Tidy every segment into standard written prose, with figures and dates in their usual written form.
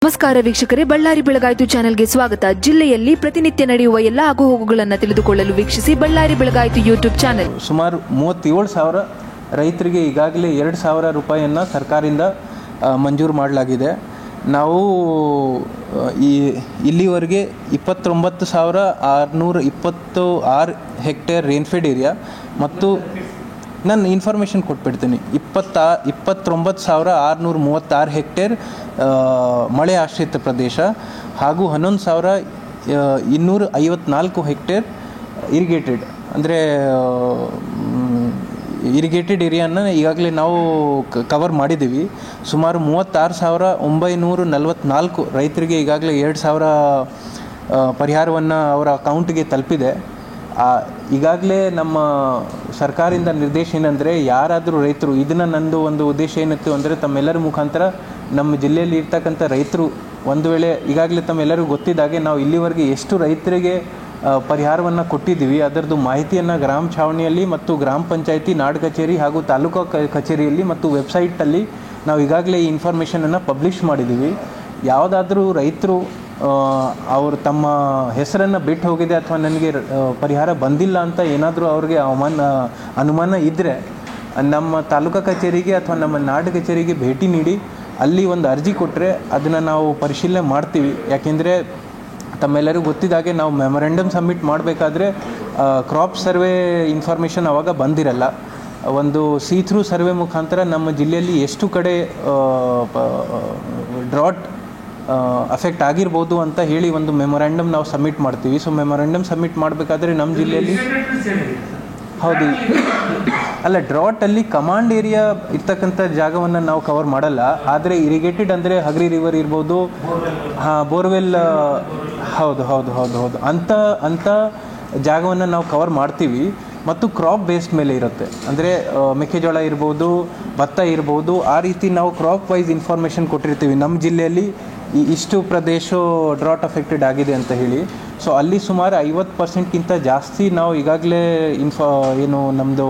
ನಮಸ್ಕಾರ ವೀಕ್ಷಕರೇ, ಬಳ್ಳಾರಿ ಬೆಳಗಾಯಿತು ಚಾನೆಲ್ಗೆ ಸ್ವಾಗತ. ಜಿಲ್ಲೆಯಲ್ಲಿ ಪ್ರತಿನಿತ್ಯ ನಡೆಯುವ ಎಲ್ಲ ಆಗುಹೋಗುಗಳನ್ನು ತಿಳಿದುಕೊಳ್ಳಲು ವೀಕ್ಷಿಸಿ ಬಳ್ಳಾರಿ ಬೆಳಗಾಯಿತು ಯೂಟ್ಯೂಬ್ ಚಾನೆಲ್. ಸುಮಾರು 37,000 ರೈತರಿಗೆ ಈಗಾಗಲೇ 2,000 ರೂಪಾಯಿಯನ್ನು ಸರ್ಕಾರದಿಂದ ಮಂಜೂರು ಮಾಡಲಾಗಿದೆ. ನಾವು ಇಲ್ಲಿವರೆಗೆ 29,626 ಹೆಕ್ಟೇರ್ ರೇನ್ಫೆಡ್ ಏರಿಯಾ ಮತ್ತು ನಾನು ಇನ್ಫಾರ್ಮೇಷನ್ ಕೊಟ್ಬಿಡ್ತೀನಿ. 29,636 ಹೆಕ್ಟೇರ್ ಮಳೆ ಆಶ್ರಿತ ಪ್ರದೇಶ ಹಾಗೂ 11,254 ಹೆಕ್ಟೇರ್ ಇರಿಗೇಟೆಡ್ ಅಂದರೆ ಇರಿಗೇಟೆಡ್ ಏರಿಯಾನ ಈಗಾಗಲೇ ನಾವು ಕವರ್ ಮಾಡಿದ್ದೀವಿ. ಸುಮಾರು 36,944 ರೈತರಿಗೆ ಈಗಾಗಲೇ 2,000 ಪರಿಹಾರವನ್ನು ಅವರ ಅಕೌಂಟ್ಗೆ ತಲುಪಿದೆ. ಈಗಾಗಲೇ ನಮ್ಮ ಸರ್ಕಾರದಿಂದ ನಿರ್ದೇಶ ಏನಂದರೆ, ಯಾರಾದರೂ ರೈತರು ಇದನ್ನು ನಂದು ಒಂದು ಉದ್ದೇಶ ಏನಿತ್ತು ಅಂದರೆ, ತಮ್ಮೆಲ್ಲರ ಮುಖಾಂತರ ನಮ್ಮ ಜಿಲ್ಲೆಯಲ್ಲಿ ಇರ್ತಕ್ಕಂಥ ರೈತರು ಒಂದು ವೇಳೆ ಈಗಾಗಲೇ ತಮ್ಮೆಲ್ಲರಿಗೂ ಗೊತ್ತಿದ್ದಾಗೆ ನಾವು ಇಲ್ಲಿವರೆಗೆ ಎಷ್ಟು ರೈತರಿಗೆ ಪರಿಹಾರವನ್ನು ಕೊಟ್ಟಿದ್ದೀವಿ ಅದರದ್ದು ಮಾಹಿತಿಯನ್ನು ಗ್ರಾಮ ಛಾವಣಿಯಲ್ಲಿ ಮತ್ತು ಗ್ರಾಮ ಪಂಚಾಯಿತಿ ನಾಡ ಕಚೇರಿ ಹಾಗೂ ತಾಲೂಕು ಕಚೇರಿಯಲ್ಲಿ ಮತ್ತು ವೆಬ್ಸೈಟಲ್ಲಿ ನಾವು ಈಗಾಗಲೇ ಈ ಇನ್ಫಾರ್ಮೇಷನನ್ನು ಪಬ್ಲಿಷ್ ಮಾಡಿದ್ದೀವಿ. ಯಾವುದಾದ್ರೂ ರೈತರು ಅವರು ತಮ್ಮ ಹೆಸರನ್ನು ಬಿಟ್ಟು ಹೋಗಿದೆ ಅಥವಾ ನನಗೆ ಪರಿಹಾರ ಬಂದಿಲ್ಲ ಅಂತ ಏನಾದರೂ ಅವ್ರಿಗೆ ಅನುಮಾನ ಇದ್ದರೆ ನಮ್ಮ ತಾಲೂಕು ಕಚೇರಿಗೆ ಅಥವಾ ನಮ್ಮ ನಾಡ ಕಚೇರಿಗೆ ಭೇಟಿ ನೀಡಿ ಅಲ್ಲಿ ಒಂದು ಅರ್ಜಿ ಕೊಟ್ಟರೆ ಅದನ್ನು ನಾವು ಪರಿಶೀಲನೆ ಮಾಡ್ತೀವಿ. ಯಾಕೆಂದರೆ ತಮ್ಮೆಲ್ಲರಿಗೂ ಗೊತ್ತಿದ್ದಾಗೆ ನಾವು ಮೆಮೊರೆಂಡಮ್ ಸಬ್ಮಿಟ್ ಮಾಡಬೇಕಾದ್ರೆ ಕ್ರಾಪ್ ಸರ್ವೆ ಇನ್ಫಾರ್ಮೇಷನ್ ಆವಾಗ ಬಂದಿರಲ್ಲ. ಒಂದು ಸಿ ಥ್ರೂ ಸರ್ವೆ ಮುಖಾಂತರ ನಮ್ಮ ಜಿಲ್ಲೆಯಲ್ಲಿ ಎಷ್ಟು ಕಡೆ ಡ್ರಾಟ್ ಅಫೆಕ್ಟ್ ಆಗಿರ್ಬೋದು ಅಂತ ಹೇಳಿ ಒಂದು ಮೆಮೊರೆಂಡಮ್ ನಾವು ಸಬ್ಮಿಟ್ ಮಾಡ್ತೀವಿ. ಸೊ ಮೆಮೊರೆಂಡಮ್ ಸಬ್ಮಿಟ್ ಮಾಡಬೇಕಾದ್ರೆ ನಮ್ಮ ಜಿಲ್ಲೆಯಲ್ಲಿ ಹೌದು ಅಲ್ಲ, ಡ್ರಾಟಲ್ಲಿ ಕಮಾಂಡ್ ಏರಿಯಾ ಇರ್ತಕ್ಕಂಥ ಜಾಗವನ್ನು ನಾವು ಕವರ್ ಮಾಡಲ್ಲ. ಆದರೆ ಇರಿಗೇಟೆಡ್ ಅಂದರೆ ಹಗರಿ ರಿವರ್ ಇರ್ಬೋದು, ಬೋರ್ವೆಲ್, ಹೌದು ಹೌದು ಹೌದು ಹೌದು ಅಂಥ ಜಾಗವನ್ನು ನಾವು ಕವರ್ ಮಾಡ್ತೀವಿ. ಮತ್ತು ಕ್ರಾಪ್ ಬೇಸ್ಡ್ ಮೇಲೆ ಇರುತ್ತೆ, ಅಂದರೆ ಮೆಕ್ಕೆಜೋಳ ಇರ್ಬೋದು, ಭತ್ತ ಇರ್ಬೋದು, ಆ ರೀತಿ ನಾವು ಕ್ರಾಪ್ ವೈಸ್ ಇನ್ಫಾರ್ಮೇಷನ್ ಕೊಟ್ಟಿರ್ತೀವಿ. ನಮ್ಮ ಜಿಲ್ಲೆಯಲ್ಲಿ ಇಷ್ಟು ಪ್ರದೇಶ ಡ್ರಾಟ್ ಅಫೆಕ್ಟೆಡ್ ಆಗಿದೆ ಅಂತ ಹೇಳಿ. ಸೊ ಅಲ್ಲಿ ಸುಮಾರು 50%ಗಿಂತ ಜಾಸ್ತಿ ನಾವು ಈಗಾಗಲೇ ನಮ್ಮದು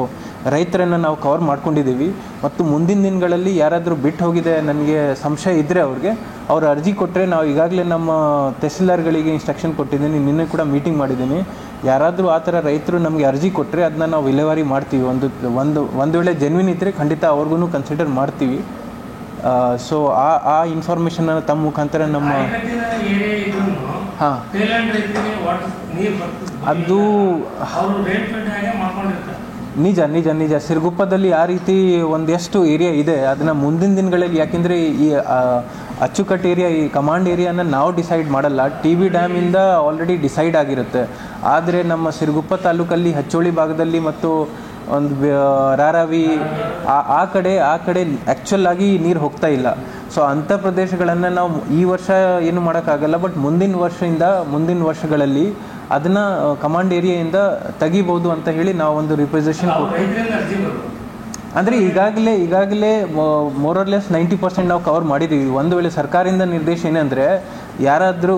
ರೈತರನ್ನು ನಾವು ಕವರ್ ಮಾಡ್ಕೊಂಡಿದ್ದೀವಿ. ಮತ್ತು ಮುಂದಿನ ದಿನಗಳಲ್ಲಿ ಯಾರಾದರೂ ಬಿಟ್ಟು ಹೋಗಿದೆ ನನಗೆ ಸಂಶಯ ಇದ್ದರೆ ಅವ್ರು ಅರ್ಜಿ ಕೊಟ್ಟರೆ ನಾವು ಈಗಾಗಲೇ ನಮ್ಮ ತಹಸೀಲ್ದಾರ್ಗಳಿಗೆ ಇನ್ಸ್ಟ್ರಕ್ಷನ್ ಕೊಟ್ಟಿದ್ದೀನಿ, ನಿನ್ನೆ ಕೂಡ ಮೀಟಿಂಗ್ ಮಾಡಿದ್ದೀನಿ. ಯಾರಾದರೂ ಆ ಥರ ರೈತರು ನಮಗೆ ಅರ್ಜಿ ಕೊಟ್ಟರೆ ಅದನ್ನ ನಾವು ವಿಲೇವಾರಿ ಮಾಡ್ತೀವಿ. ಒಂದು ವೇಳೆ ಜೆನ್ವಿನ್ ಇದ್ದರೆ ಖಂಡಿತ ಅವ್ರಿಗೂ ಕನ್ಸಿಡರ್ ಮಾಡ್ತೀವಿ. ಸೊ ಆ ಇನ್ಫಾರ್ಮೇಷನನ್ನು ತಮ್ಮ ಮುಖಾಂತರ ನಮ್ಮ ಹಾಂ ಅದು ನಿಜ ನಿಜ ನಿಜ ಸಿರುಗುಪ್ಪದಲ್ಲಿ ಆ ರೀತಿ ಒಂದೆಷ್ಟು ಏರಿಯಾ ಇದೆ. ಅದನ್ನು ಮುಂದಿನ ದಿನಗಳಲ್ಲಿ, ಯಾಕೆಂದರೆ ಈ ಅಚ್ಚುಕಟ್ಟು ಏರಿಯಾ, ಈ ಕಮಾಂಡ್ ಏರಿಯಾನ ನಾವು ಡಿಸೈಡ್ ಮಾಡಲ್ಲ, ಟಿ.ಬಿ ಡ್ಯಾಮಿಂದ ಆಲ್ರೆಡಿ ಡಿಸೈಡ್ ಆಗಿರುತ್ತೆ. ಆದರೆ ನಮ್ಮ ಸಿರುಗುಪ್ಪ ತಾಲೂಕಲ್ಲಿ ಹಚ್ಚೋಳಿ ಭಾಗದಲ್ಲಿ ಮತ್ತು ಒಂದು ರಾರಾವಿ ಆ ಕಡೆ ಆ್ಯಕ್ಚುಲ್ ಆಗಿ ನೀರು ಹೋಗ್ತಾ ಇಲ್ಲ. ಸೊ ಅಂಥ ಪ್ರದೇಶಗಳನ್ನು ನಾವು ಈ ವರ್ಷ ಏನು ಮಾಡೋಕ್ಕಾಗಲ್ಲ, ಬಟ್ ಮುಂದಿನ ವರ್ಷಗಳಲ್ಲಿ ಅದನ್ನು ಕಮಾಂಡ್ ಏರಿಯಾಯಿಂದ ತೆಗಿಬೋದು ಅಂತ ಹೇಳಿ ನಾವು ಒಂದು ರಿಪ್ರೆಸೆಂಟೇಷನ್ ಅಂದರೆ ಈಗಾಗಲೇ ಮೋರರ್ಲೆಸ್ 90% ನಾವು ಕವರ್ ಮಾಡಿದ್ದೀವಿ. ಒಂದು ವೇಳೆ ಸರ್ಕಾರದಿಂದ ನಿರ್ದೇಶ ಏನಂದರೆ, ಯಾರಾದರೂ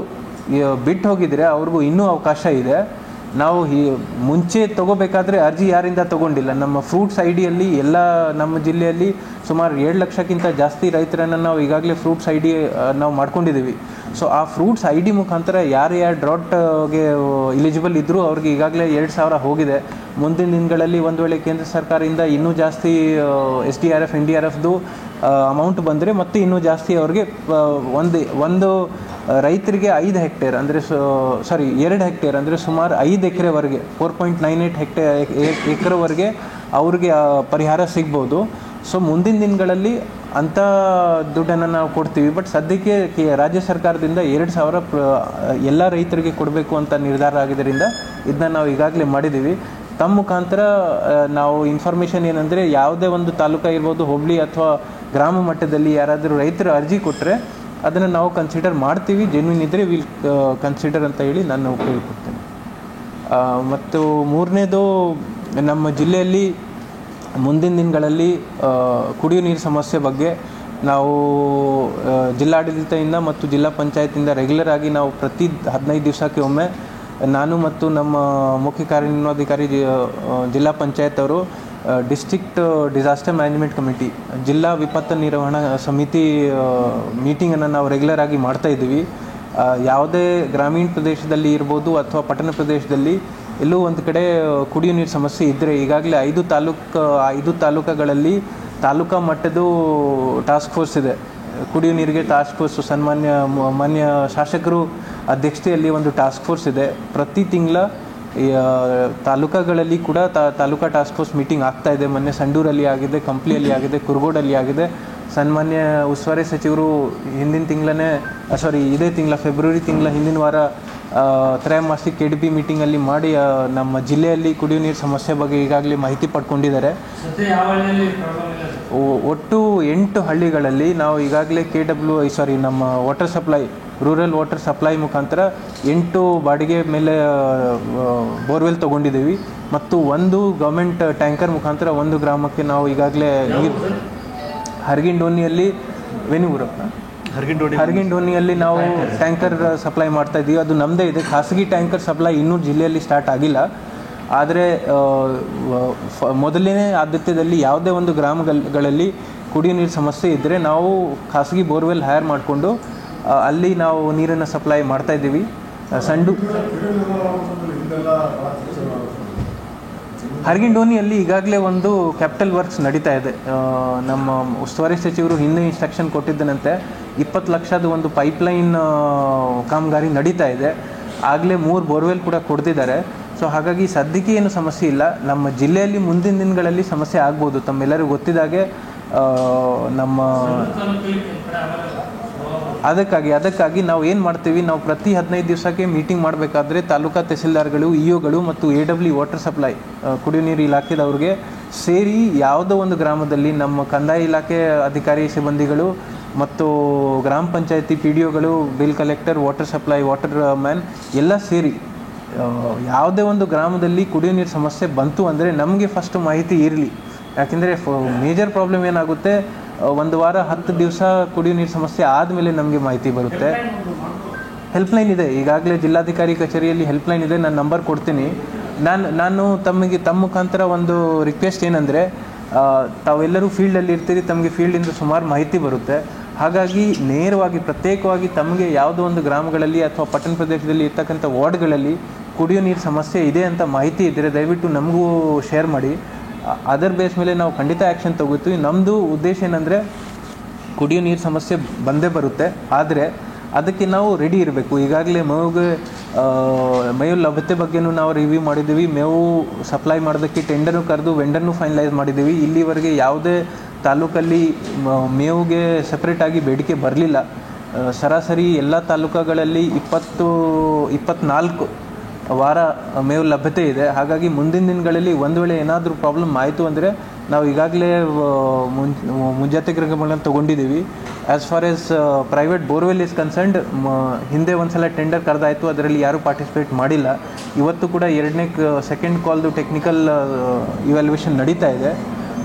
ಬಿಟ್ಟು ಹೋಗಿದರೆ ಅವ್ರಿಗೂ ಇನ್ನೂ ಅವಕಾಶ ಇದೆ. ನಾವು ಮುಂಚೆ ತೊಗೋಬೇಕಾದ್ರೆ ಅರ್ಜಿ ಯಾರಿಂದ ತೊಗೊಂಡಿಲ್ಲ. ನಮ್ಮ ಫ್ರೂಟ್ಸ್ ಐಡಿಯಲ್ಲಿ ಎಲ್ಲ ನಮ್ಮ ಜಿಲ್ಲೆಯಲ್ಲಿ ಸುಮಾರು 7 ಲಕ್ಷಕ್ಕಿಂತ ಜಾಸ್ತಿ ರೈತರನ್ನು ನಾವು ಈಗಾಗಲೇ ಫ್ರೂಟ್ಸ್ ಐಡಿ ನಾವು ಮಾಡ್ಕೊಂಡಿದ್ದೀವಿ. ಸೊ ಆ ಫ್ರೂಟ್ಸ್ ಐಡಿ ಮುಖಾಂತರ ಯಾರು ಡ್ರಾಟ್ಗೆ ಎಲಿಜಿಬಲ್ ಇದ್ದರೂ ಅವ್ರಿಗೆ ಈಗಾಗಲೇ 2,000 ಹೋಗಿದೆ. ಮುಂದಿನ ದಿನಗಳಲ್ಲಿ ಒಂದು ವೇಳೆ ಕೇಂದ್ರ ಸರ್ಕಾರದಿಂದ ಇನ್ನೂ ಜಾಸ್ತಿ SDRF NDRFದು ಅಮೌಂಟ್ ಬಂದರೆ ಮತ್ತೆ ಇನ್ನೂ ಜಾಸ್ತಿ ಅವ್ರಿಗೆ ಒಂದು ರೈತರಿಗೆ 5 ಹೆಕ್ಟೇರ್ ಅಂದರೆ 2 ಹೆಕ್ಟೇರ್ ಅಂದರೆ ಸುಮಾರು 5 ಎಕರೆವರೆಗೆ 4.98 ಎಕರೆವರೆಗೆ ಅವ್ರಿಗೆ ಪರಿಹಾರ ಸಿಗ್ಬೋದು. ಸೊ ಮುಂದಿನ ದಿನಗಳಲ್ಲಿ ಅಂಥ ದುಡ್ಡನ್ನು ನಾವು ಕೊಡ್ತೀವಿ. ಬಟ್ ಸದ್ಯಕ್ಕೆ ರಾಜ್ಯ ಸರ್ಕಾರದಿಂದ 2,000 ಎಲ್ಲ ರೈತರಿಗೆ ಕೊಡಬೇಕು ಅಂತ ನಿರ್ಧಾರ ಆಗಿದ್ದರಿಂದ ಇದನ್ನ ನಾವು ಈಗಾಗಲೇ ಮಾಡಿದ್ದೀವಿ. ತಮ್ಮ ಮುಖಾಂತರ ನಾವು ಇನ್ಫಾರ್ಮೇಷನ್ ಏನಂದರೆ, ಯಾವುದೇ ಒಂದು ತಾಲೂಕು ಇರ್ಬೋದು, ಹೋಬಳಿ ಅಥವಾ ಗ್ರಾಮ ಮಟ್ಟದಲ್ಲಿ ಯಾರಾದರೂ ರೈತರು ಅರ್ಜಿ ಕೊಟ್ಟರೆ ಅದನ್ನು ನಾವು ಕನ್ಸಿಡರ್ ಮಾಡ್ತೀವಿ. ಜೆನ್ವಿನ್ ಇದ್ದರೆ ವಿಲ್ ಕನ್ಸಿಡರ್ ಅಂತ ಹೇಳಿ ನಾನು ಕೇಳ್ಕೊಡ್ತೇನೆ. ಮತ್ತು ಮೂರನೇದು, ನಮ್ಮ ಜಿಲ್ಲೆಯಲ್ಲಿ ಮುಂದಿನ ದಿನಗಳಲ್ಲಿ ಕುಡಿಯುವ ನೀರು ಸಮಸ್ಯೆ ಬಗ್ಗೆ ನಾವು ಜಿಲ್ಲಾಡಳಿತದಿಂದ ಮತ್ತು ಜಿಲ್ಲಾ ಪಂಚಾಯತಿಂದ ರೆಗ್ಯುಲರ್ ಆಗಿ ನಾವು ಪ್ರತಿ 15 ದಿವಸಕ್ಕೆ ಒಮ್ಮೆ ನಾನು ಮತ್ತು ನಮ್ಮ ಮುಖ್ಯ ಕಾರ್ಯನಿರ್ವಹಣಾಧಿಕಾರಿ ಜಿಲ್ಲಾ ಪಂಚಾಯತ್ ಅವರು ಡಿಸ್ಟ್ರಿಕ್ಟ್ ಡಿಸಾಸ್ಟರ್ ಮ್ಯಾನೇಜ್ಮೆಂಟ್ ಕಮಿಟಿ, ಜಿಲ್ಲಾ ವಿಪತ್ತು ನಿರ್ವಹಣಾ ಸಮಿತಿ ಮೀಟಿಂಗನ್ನು ನಾವು ರೆಗ್ಯುಲರ್ ಆಗಿ ಮಾಡ್ತಾಯಿದ್ದೀವಿ. ಯಾವುದೇ ಗ್ರಾಮೀಣ ಪ್ರದೇಶದಲ್ಲಿ ಇರ್ಬೋದು ಅಥವಾ ಪಟ್ಟಣ ಪ್ರದೇಶದಲ್ಲಿ ಎಲ್ಲೂ ಒಂದು ಕಡೆ ಕುಡಿಯೋ ನೀರು ಸಮಸ್ಯೆ ಇದ್ದರೆ ಈಗಾಗಲೇ 5 ತಾಲೂಕುಗಳಲ್ಲಿ ತಾಲೂಕಾ ಮಟ್ಟದ ಟಾಸ್ಕ್ ಫೋರ್ಸ್ ಇದೆ. ಕುಡಿಯೋ ನೀರಿಗೆ ಟಾಸ್ಕ್ ಫೋರ್ಸು ಮಾನ್ಯ ಶಾಸಕರು ಅಧ್ಯಕ್ಷತೆಯಲ್ಲಿ ಒಂದು ಟಾಸ್ಕ್ ಫೋರ್ಸ್ ಇದೆ. ಪ್ರತಿ ತಿಂಗಳ ತಾಲೂಕುಗಳಲ್ಲಿ ಕೂಡ ತಾಲೂಕಾ ಟಾಸ್ಕ್ ಫೋರ್ಸ್ ಮೀಟಿಂಗ್ ಆಗ್ತಾ ಇದೆ. ಮೊನ್ನೆ ಸಂಡೂರಲ್ಲಿ ಆಗಿದೆ, ಕಂಪ್ಲಿಯಲ್ಲಿ ಆಗಿದೆ, ಕುರುಗೋಡಲ್ಲಿ ಆಗಿದೆ. ಸನ್ಮಾನ್ಯ ಉಸ್ತುವಾರಿ ಸಚಿವರು ಇದೇ ತಿಂಗಳ ಫೆಬ್ರವರಿ ತಿಂಗಳ ಹಿಂದಿನ ವಾರ ತ್ರೈಮಾಸಿಕ KDP ಮೀಟಿಂಗಲ್ಲಿ ಮಾಡಿ ನಮ್ಮ ಜಿಲ್ಲೆಯಲ್ಲಿ ಕುಡಿಯೋ ನೀರು ಸಮಸ್ಯೆ ಬಗ್ಗೆ ಈಗಾಗಲೇ ಮಾಹಿತಿ ಪಡ್ಕೊಂಡಿದ್ದಾರೆ. ಒಟ್ಟು 8 ಹಳ್ಳಿಗಳಲ್ಲಿ ನಾವು ಈಗಾಗಲೇ ನಮ್ಮ water supply, rural water supply ಮುಖಾಂತರ 8 ಬಾಡಿಗೆ ಮೇಲೆ ಬೋರ್ವೆಲ್ ತೊಗೊಂಡಿದ್ದೀವಿ ಮತ್ತು 1 ಗೌರ್ಮೆಂಟ್ ಟ್ಯಾಂಕರ್ ಮುಖಾಂತರ 1 ಗ್ರಾಮಕ್ಕೆ ನಾವು ಈಗಾಗಲೇ ನೀರು ಹರಗಿಂಡೋನಿಯಲ್ಲಿ ನಾವು ಟ್ಯಾಂಕರ್ ಸಪ್ಲೈ ಮಾಡ್ತಾ ಇದ್ದೀವಿ. ಅದು ನಮ್ಮದೇ ಇದೆ. ಖಾಸಗಿ ಟ್ಯಾಂಕರ್ ಸಪ್ಲೈ ಇನ್ನೂ ಜಿಲ್ಲೆಯಲ್ಲಿ ಸ್ಟಾರ್ಟ್ ಆಗಿಲ್ಲ. ಆದರೆ ಮೊದಲನೇ ಆದ್ಯತೆಯಲ್ಲಿ ಯಾವುದೇ ಒಂದು ಗ್ರಾಮಗಳಲ್ಲಿ ಕುಡಿಯೋ ನೀರು ಸಮಸ್ಯೆ ಇದ್ದರೆ ನಾವು ಖಾಸಗಿ ಬೋರ್ವೆಲ್ ಹೈರ್ ಮಾಡಿಕೊಂಡು ಅಲ್ಲಿ ನಾವು ನೀರನ್ನು ಸಪ್ಲೈ ಮಾಡ್ತಾ ಇದ್ದೀವಿ. ಹರಗಿಂಡೋನಿಯಲ್ಲಿ ಈಗಾಗಲೇ ಒಂದು ಕ್ಯಾಪಿಟಲ್ ವರ್ಕ್ಸ್ ನಡೀತಾ ಇದೆ. ನಮ್ಮ ಉಸ್ತುವಾರಿ ಸಚಿವರು ಹಿಂದೆ ಇನ್ಸ್ಟ್ರಕ್ಷನ್ ಕೊಟ್ಟಿದ್ದನಂತೆ 20 ಲಕ್ಷದ ಒಂದು ಪೈಪ್ಲೈನ್ ಕಾಮಗಾರಿ ನಡೀತಾ ಇದೆ. ಆಗಲೇ 3 ಬೋರ್ವೆಲ್ ಕೂಡ ಕೊಡ್ತಿದ್ದಾರೆ. ಸೊ ಹಾಗಾಗಿ ಸದ್ಯಕ್ಕೆ ಏನು ಸಮಸ್ಯೆ ಇಲ್ಲ. ನಮ್ಮ ಜಿಲ್ಲೆಯಲ್ಲಿ ಮುಂದಿನ ದಿನಗಳಲ್ಲಿ ಸಮಸ್ಯೆ ಆಗ್ಬೋದು. ತಮ್ಮೆಲ್ಲರಿಗೂ ಗೊತ್ತಿದ್ದಾಗೆ ಅದಕ್ಕಾಗಿ ನಾವು ಏನು ಮಾಡ್ತೀವಿ, ನಾವು ಪ್ರತಿ 15 ದಿವಸಕ್ಕೆ ಮೀಟಿಂಗ್ ಮಾಡಬೇಕಾದ್ರೆ ತಾಲೂಕಾ ತಹಸೀಲ್ದಾರ್ಗಳು, EOಗಳು ಮತ್ತು AW ವಾಟರ್ ಸಪ್ಲೈ ಕುಡಿಯೋ ನೀರು ಇಲಾಖೆದವ್ರಿಗೆ ಸೇರಿ ಯಾವುದೋ ಒಂದು ಗ್ರಾಮದಲ್ಲಿ ನಮ್ಮ ಕಂದಾಯ ಇಲಾಖೆ ಅಧಿಕಾರಿ ಸಿಬ್ಬಂದಿಗಳು ಮತ್ತು ಗ್ರಾಮ ಪಂಚಾಯತಿ PDOಗಳು, bill collector, water supply, water man ಎಲ್ಲ ಸೇರಿ ಯಾವುದೇ ಒಂದು ಗ್ರಾಮದಲ್ಲಿ ಕುಡಿಯೋ ನೀರು ಸಮಸ್ಯೆ ಬಂತು ಅಂದರೆ ನಮಗೆ ಫಸ್ಟ್ ಮಾಹಿತಿ ಇರಲಿ. ಯಾಕೆಂದರೆ ಮೇಜರ್ ಪ್ರಾಬ್ಲಮ್ ಏನಾಗುತ್ತೆ, 1 ವಾರ 10 ದಿವಸ ಕುಡಿಯೋ ನೀರು ಸಮಸ್ಯೆ ಆದಮೇಲೆ ನಮಗೆ ಮಾಹಿತಿ ಬರುತ್ತೆ. ಹೆಲ್ಪ್ಲೈನ್ ಇದೆ, ಈಗಾಗಲೇ ಜಿಲ್ಲಾಧಿಕಾರಿ ಕಚೇರಿಯಲ್ಲಿ ಹೆಲ್ಪ್ಲೈನ್ ಇದೆ. ನಾನು ನಂಬರ್ ಕೊಡ್ತೀನಿ. ನಾನು ತಮ್ಮ ಮುಖಾಂತರ ಒಂದು ರಿಕ್ವೆಸ್ಟ್ ಏನಂದರೆ, ತಾವೆಲ್ಲರೂ ಫೀಲ್ಡಲ್ಲಿ ಇರ್ತೀರಿ, ತಮಗೆ ಫೀಲ್ಡಿಂದ ಸುಮಾರು ಮಾಹಿತಿ ಬರುತ್ತೆ. ಹಾಗಾಗಿ ನೇರವಾಗಿ ಪ್ರತ್ಯೇಕವಾಗಿ ತಮಗೆ ಯಾವುದೋ ಒಂದು ಗ್ರಾಮಗಳಲ್ಲಿ ಅಥವಾ ಪಟ್ಟಣ ಪ್ರದೇಶದಲ್ಲಿ ಇರ್ತಕ್ಕಂಥ ವಾರ್ಡ್ಗಳಲ್ಲಿ ಕುಡಿಯೋ ನೀರು ಸಮಸ್ಯೆ ಇದೆ ಅಂತ ಮಾಹಿತಿ ಇದ್ದರೆ ದಯವಿಟ್ಟು ನಮಗೂ ಶೇರ್ ಮಾಡಿ. ಅದರ ಬೇಸ್ ಮೇಲೆ ನಾವು ಖಂಡಿತ ಆ್ಯಕ್ಷನ್ ತಗೋತೀವಿ. ನಮ್ಮದು ಉದ್ದೇಶ ಏನಂದರೆ, ಕುಡಿಯೋ ನೀರು ಸಮಸ್ಯೆ ಬಂದೇ ಬರುತ್ತೆ, ಆದರೆ ಅದಕ್ಕೆ ನಾವು ರೆಡಿ ಇರಬೇಕು. ಈಗಾಗಲೇ ಮೇವು ಲಭ್ಯತೆ ಬಗ್ಗೆನೂ ನಾವು ರಿವ್ಯೂ ಮಾಡಿದ್ದೀವಿ. ಮೇವು ಸಪ್ಲೈ ಮಾಡೋದಕ್ಕೆ ಟೆಂಡರ್ನು ಕರೆದು ವೆಂಡರ್ನು ಫೈನಲೈಸ್ ಮಾಡಿದ್ದೀವಿ. ಇಲ್ಲಿವರೆಗೆ ಯಾವುದೇ ತಾಲೂಕಲ್ಲಿ ಮೇವುಗೆ ಸಪ್ರೇಟಾಗಿ ಬೇಡಿಕೆ ಬರಲಿಲ್ಲ. ಸರಾಸರಿ ಎಲ್ಲ ತಾಲೂಕುಗಳಲ್ಲಿ 24 ವಾರ ಮೇವು ಲಭ್ಯತೆ ಇದೆ. ಹಾಗಾಗಿ ಮುಂದಿನ ದಿನಗಳಲ್ಲಿ ಒಂದು ವೇಳೆ ಏನಾದರೂ ಪ್ರಾಬ್ಲಮ್ ಆಯಿತು ಅಂದರೆ ನಾವು ಈಗಾಗಲೇ ಮುಂಜಾಗ್ರತೆ ಕ್ರಮಗಳನ್ನು ತೊಗೊಂಡಿದ್ದೀವಿ. As far as private borewell is concerned, ಹಿಂದೆ ಒಂದು ಸಲ ಟೆಂಡರ್ ಕರೆದಾಯಿತು, ಅದರಲ್ಲಿ ಯಾರೂ ಪಾರ್ಟಿಸಿಪೇಟ್ ಮಾಡಿಲ್ಲ. ಇವತ್ತು ಕೂಡ ಸೆಕೆಂಡ್ ಕಾಲ್ದು ಟೆಕ್ನಿಕಲ್ ಇವ್ಯಾಲ್ಯೂಯೇಷನ್ ನಡೀತಾ ಇದೆ.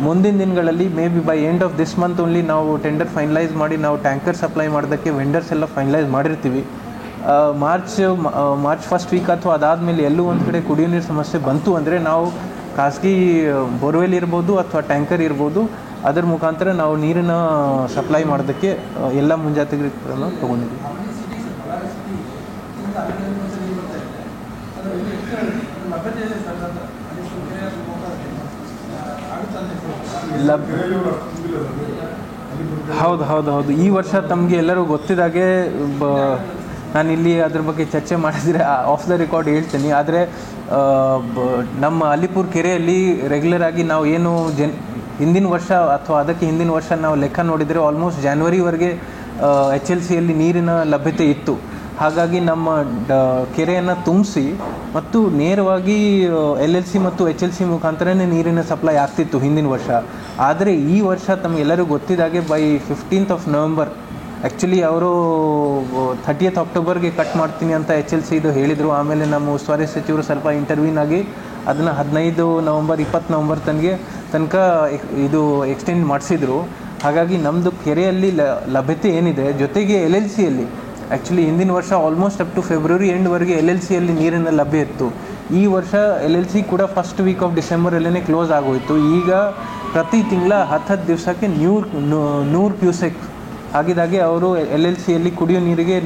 ಮುಂದಿನ ದಿನಗಳಲ್ಲಿ may be by end of this month only ನಾವು ಟೆಂಡರ್ ಫೈನಲೈಸ್ ಮಾಡಿ ನಾವು ಟ್ಯಾಂಕರ್ ಸಪ್ಲೈ ಮಾಡೋದಕ್ಕೆ ವೆಂಡರ್ಸ್ ಎಲ್ಲ ಫೈನಲೈಸ್ ಮಾಡಿರ್ತೀವಿ. ಮಾರ್ಚ್ ಫಸ್ಟ್ ವೀಕ್ ಅಥವಾ ಅದಾದಮೇಲೆ ಎಲ್ಲೂ ಒಂದು ಕಡೆ ಕುಡಿಯೋ ನೀರು ಸಮಸ್ಯೆ ಬಂತು ಅಂದರೆ ನಾವು ಖಾಸಗಿ ಬೋರ್ವೆಲ್ ಇರ್ಬೋದು ಅಥವಾ ಟ್ಯಾಂಕರ್ ಇರ್ಬೋದು, ಅದರ ಮುಖಾಂತರ ನಾವು ನೀರನ್ನು ಸಪ್ಲೈ ಮಾಡೋದಕ್ಕೆ ಎಲ್ಲ ಮುಂಜಾಗ್ರತೆಗಳನ್ನು ತೊಗೊಂಡಿದ್ದೀವಿ. ಹೌದು. ಈ ವರ್ಷ ತಮಗೆ ಎಲ್ಲರೂ ಗೊತ್ತಿದ್ದಾಗೆ ನಾನಿಲ್ಲಿ ಅದ್ರ ಬಗ್ಗೆ ಚರ್ಚೆ ಮಾಡಿದರೆ ಆಫ್ ದ ರೆಕಾರ್ಡ್ ಹೇಳ್ತೀನಿ. ಆದರೆ ನಮ್ಮ ಅಲಿಪುರ ಕೆರೆಯಲ್ಲಿ ರೆಗ್ಯುಲರ್ ಆಗಿ ನಾವು ಏನು ಹಿಂದಿನ ವರ್ಷ ಅಥವಾ ಅದಕ್ಕೆ ಹಿಂದಿನ ವರ್ಷ ನಾವು ಲೆಕ್ಕ ನೋಡಿದರೆ ಆಲ್ಮೋಸ್ಟ್ ಜಾನ್ವರಿವರೆಗೆ HLCಯಲ್ಲಿ ನೀರಿನ ಲಭ್ಯತೆ ಇತ್ತು. ಹಾಗಾಗಿ ನಮ್ಮ ಕೆರೆಯನ್ನು ತುಂಬಿಸಿ ಮತ್ತು ನೇರವಾಗಿ LLC ಮತ್ತು HLC ಮುಖಾಂತರನೇ ನೀರಿನ ಸಪ್ಲೈ ಆಗ್ತಿತ್ತು ಹಿಂದಿನ ವರ್ಷ. ಆದರೆ ಈ ವರ್ಷ ತಮಗೆಲ್ಲರಿಗೂ ಗೊತ್ತಿದ್ದಾಗೆ by 15th of November actually ಅವರು 30th Octoberಗೆ ಕಟ್ ಮಾಡ್ತೀನಿ ಅಂತ HLC ಇದು ಹೇಳಿದರು. ಆಮೇಲೆ ನಮ್ಮ ಉಸ್ತುವಾರಿ ಸಚಿವರು ಸ್ವಲ್ಪ ಇಂಟರ್ವ್ಯೂನ್ ಆಗಿ ಅದನ್ನು 15 ನವಂಬರ್ 20 ನವಂಬರ್ ತನಕ ಇದು ಎಕ್ಸ್ಟೆಂಡ್ ಮಾಡಿಸಿದ್ರು. ಹಾಗಾಗಿ ನಮ್ಮದು ಕೆರೆಯಲ್ಲಿ ಲಭ್ಯತೆ ಏನಿದೆ, ಜೊತೆಗೆ LLCಯಲ್ಲಿ ಆ್ಯಕ್ಚುಲಿ ಹಿಂದಿನ ವರ್ಷ ಆಲ್ಮೋಸ್ಟ್ ಅಪ್ ಟು ಫೆಬ್ರವರಿ ಎಂಡ್ವರೆಗೆ LLCಯಲ್ಲಿ ನೀರಿನ ಲಭ್ಯ ಇತ್ತು. ಈ ವರ್ಷ LLC ಕೂಡ ಫಸ್ಟ್ ವೀಕ್ ಆಫ್ ಡಿಸೆಂಬರಲ್ಲೇ ಕ್ಲೋಸ್ ಆಗೋಯಿತು. ಈಗ ಪ್ರತಿ ತಿಂಗಳ 10 ದಿವಸಕ್ಕೆ 100 ಕ್ಯೂಸೆಕ್ ಆಗಿದಾಗೆ ಅವರು LLCಯಲ್ಲಿ ಕುಡಿಯೋ ನೀರಿಗೆ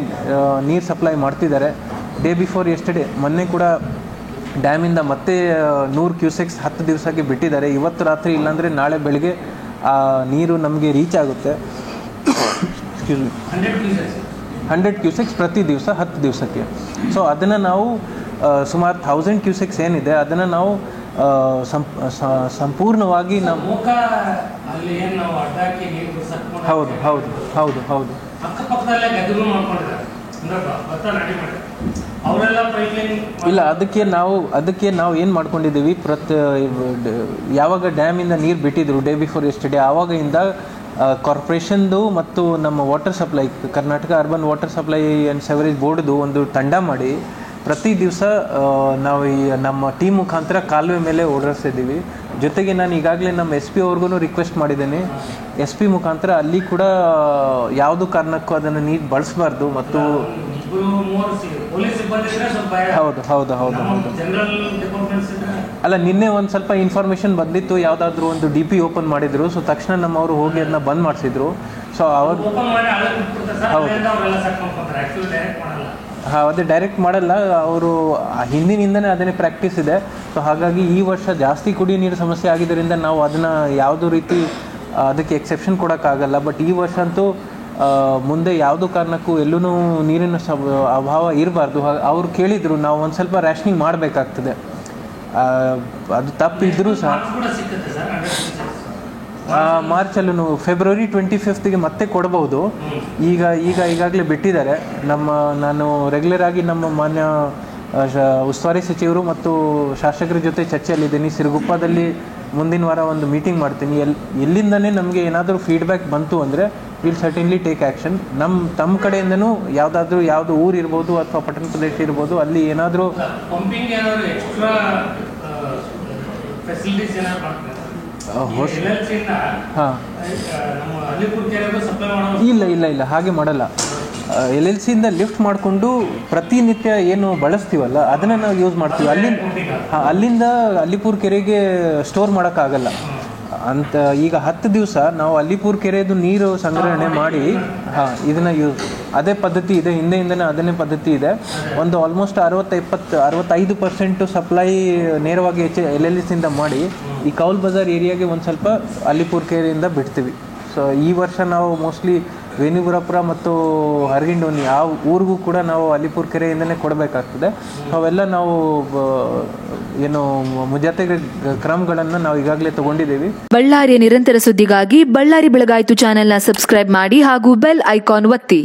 ನೀರು ಸಪ್ಲೈ ಮಾಡ್ತಿದ್ದಾರೆ. ಡೇ ಬಿಫೋರ್ ಎಸ್ಟರ್ಡೇ ಮೊನ್ನೆ ಕೂಡ ಡ್ಯಾಮಿಂದ ಮತ್ತೆ 100 ಕ್ಯೂಸೆಕ್ಸ್ 10 ದಿವಸಕ್ಕೆ ಬಿಟ್ಟಿದ್ದಾರೆ. ಇವತ್ತು ರಾತ್ರಿ ಇಲ್ಲಾಂದರೆ ನಾಳೆ ಬೆಳಗ್ಗೆ ಆ ನೀರು ನಮಗೆ ರೀಚ್ ಆಗುತ್ತೆ. ಎಕ್ಸ್ಕ್ಯೂಸ್ ಮಿ, 100 ಕ್ಯೂಸೆಕ್ಸ್ ಪ್ರತಿ ದಿವಸ 10 ದಿವಸಕ್ಕೆ. ಸೊ ಅದನ್ನು ನಾವು ಸುಮಾರು 1000 ಕ್ಯೂಸೆಕ್ಸ್ ಏನಿದೆ ಅದನ್ನು ನಾವು ಸಂಪೂರ್ಣವಾಗಿ ನಮ್ಮ ಹೌದು ಹೌದು ಹೌದು ಹೌದು ಇಲ್ಲ, ಅದಕ್ಕೆ ನಾವು ಏನು ಮಾಡ್ಕೊಂಡಿದ್ದೀವಿ, ಯಾವಾಗ ಡ್ಯಾಮಿಂದ ನೀರು ಬಿಟ್ಟಿದ್ರು ಡೇ ಬಿಫೋರ್ ಎಸ್ಟರ್ಡೇ ಆವಾಗಿಂದ ಕಾರ್ಪೊರೇಷನ್ದು ಮತ್ತು ನಮ್ಮ water supply Karnataka urban water supply and sewerage ಬೋರ್ಡ್ದು ಒಂದು ತಂಡ ಮಾಡಿ ಪ್ರತಿ ದಿವಸ ನಾವು ನಮ್ಮ ಟೀಮ್ ಮುಖಾಂತರ ಕಾಲುವೆ ಮೇಲೆ ಓಡಾಡಿಸ್ತಿದ್ದೀವಿ. ಜೊತೆಗೆ ನಾನು ಈಗಾಗಲೇ ನಮ್ಮ SP ಅವ್ರಿಗೂ ರಿಕ್ವೆಸ್ಟ್ ಮಾಡಿದ್ದೇನೆ, SP ಮುಖಾಂತರ ಅಲ್ಲಿ ಕೂಡ ಯಾವುದು ಕಾರಣಕ್ಕೂ ಅದನ್ನು ನೀರು ಬಳಸಬಾರ್ದು. ಮತ್ತು ಹೌದು ಹೌದು ಹೌದು ಹೌದು ಅಲ್ಲ, ನಿನ್ನೆ ಒಂದು ಸ್ವಲ್ಪ ಇನ್ಫಾರ್ಮೇಷನ್ ಬಂದಿತ್ತು, ಯಾವುದಾದ್ರೂ ಒಂದು DP ಓಪನ್ ಮಾಡಿದ್ರು. ಸೊ ತಕ್ಷಣ ನಮ್ಮವರು ಹೋಗಿ ಅದನ್ನ ಬಂದ್ ಮಾಡಿಸಿದ್ರು. ಸೊ ಅವರು ಹೌದು ಅದೇ ಡೈರೆಕ್ಟ್ ಮಾಡಲ್ಲ, ಅವರು ಹಿಂದಿನಿಂದನೇ ಅದನ್ನೇ ಪ್ರಾಕ್ಟೀಸ್ ಇದೆ. ಸೊ ಹಾಗಾಗಿ ಈ ವರ್ಷ ಜಾಸ್ತಿ ಕುಡಿಯೋ ನೀರು ಸಮಸ್ಯೆ ಆಗಿದ್ದರಿಂದ ನಾವು ಅದನ್ನು ಯಾವುದೂ ರೀತಿ ಅದಕ್ಕೆ ಎಕ್ಸೆಪ್ಷನ್ ಕೊಡೋಕ್ಕಾಗಲ್ಲ. ಬಟ್ ಈ ವರ್ಷ ಅಂತೂ ಮುಂದೆ ಯಾವುದೂ ಕಾರಣಕ್ಕೂ ಎಲ್ಲೂ ನೀರಿನ ಅಭಾವ ಇರಬಾರ್ದು. ಅವ್ರು ಕೇಳಿದರು, ನಾವು ಒಂದು ಸ್ವಲ್ಪ ರ್ಯಾಷನಿಂಗ್ ಮಾಡಬೇಕಾಗ್ತದೆ. ಅದು ತಪ್ಪಿದ್ರೂ ಸಹ ಮಾರ್ಚಲ್ಲೂ ಫೆಬ್ರವರಿ 25ಗೆ ಮತ್ತೆ ಕೊಡ್ಬೋದು. ಈಗಾಗಲೇ ಬಿಟ್ಟಿದ್ದಾರೆ. ನಾನು ರೆಗ್ಯುಲರ್ ಆಗಿ ನಮ್ಮ ಮಾನ್ಯ ಉಸ್ತುವಾರಿ ಸಚಿವರು ಮತ್ತು ಶಾಸಕರ ಜೊತೆ ಚರ್ಚೆಯಲ್ಲಿದ್ದೀನಿ. ಸಿರುಗುಪ್ಪದಲ್ಲಿ ಮುಂದಿನ ವಾರ ಒಂದು ಮೀಟಿಂಗ್ ಮಾಡ್ತೀನಿ. ಎಲ್ಲಿಂದನೇ ನಮಗೆ ಏನಾದರೂ ಫೀಡ್ಬ್ಯಾಕ್ ಬಂತು ಅಂದರೆ ವಿಲ್ ಸರ್ಟನ್ಲಿ ಟೇಕ್ ಆ್ಯಕ್ಷನ್. ತಮ್ಮ ಕಡೆಯಿಂದನೂ ಯಾವುದು ಊರು ಇರ್ಬೋದು ಅಥವಾ ಪಟ್ಟಣ ಪ್ರದೇಶ ಇರ್ಬೋದು, ಅಲ್ಲಿ ಏನಾದರೂ ಇಲ್ಲ ಹಾಗೆ ಮಾಡಲ್ಲ. LLCಯಿಂದ ಲಿಫ್ಟ್ ಮಾಡಿಕೊಂಡು ಪ್ರತಿನಿತ್ಯ ಏನು ಬಳಸ್ತೀವಲ್ಲ ಅದನ್ನು ನಾವು ಯೂಸ್ ಮಾಡ್ತೀವಿ. ಅಲ್ಲಿಂದ ಅಲ್ಲಿಪುರ ಕೆರೆಗೆ ಸ್ಟೋರ್ ಮಾಡೋಕ್ಕಾಗಲ್ಲ ಅಂತ. ಈಗ 10 ದಿವಸ ನಾವು ಅಲ್ಲಿಪುರ ಕೆರೆದು ನೀರು ಸಂಗ್ರಹಣೆ ಮಾಡಿ ಇದನ್ನು ಅದೇ ಪದ್ಧತಿ ಇದೆ, ಹಿಂದೆಯಿಂದನೇ ಅದನ್ನೇ ಪದ್ಧತಿ ಇದೆ. ಒಂದು ಆಲ್ಮೋಸ್ಟ್ 65% ಸಪ್ಲೈ ನೇರವಾಗಿ LLCಯಿಂದ ಮಾಡಿ ಈ ಕೌಲ್ ಬಜಾರ್ ಏರಿಯಾಗೆ ಒಂದು ಸ್ವಲ್ಪ ಅಲ್ಲಿಪುರ ಕೆರೆಯಿಂದ ಬಿಡ್ತೀವಿ. ಸೊ ಈ ವರ್ಷ ನಾವು ಮೋಸ್ಟ್ಲಿ ವೇಣುಗುರಪುರ ಮತ್ತು ಹರಗಿಂಡೋನಿ ಆ ಊರಿಗೂ ಕೂಡ ನಾವು ಅಲ್ಲಿಪುರ ಕೆರೆಯಿಂದನೇ ಕೊಡಬೇಕಾಗ್ತದೆ. ಅವೆಲ್ಲ ನಾವು ಏನು ಮುಂಜಾಗ್ರತೆ ಕ್ರಮಗಳನ್ನು ನಾವು ಈಗಾಗಲೇ ತಗೊಂಡಿದ್ದೀವಿ. ಬಳ್ಳಾರಿಯ ನಿರಂತರ ಸುದ್ದಿಗಾಗಿ ಬಳ್ಳಾರಿ ಬೆಳಗಾಯಿತು ಚಾನೆಲ್ನ ಸಬ್ಸ್ಕ್ರೈಬ್ ಮಾಡಿ ಹಾಗೂ ಬೆಲ್ ಐಕಾನ್ ಒತ್ತಿ.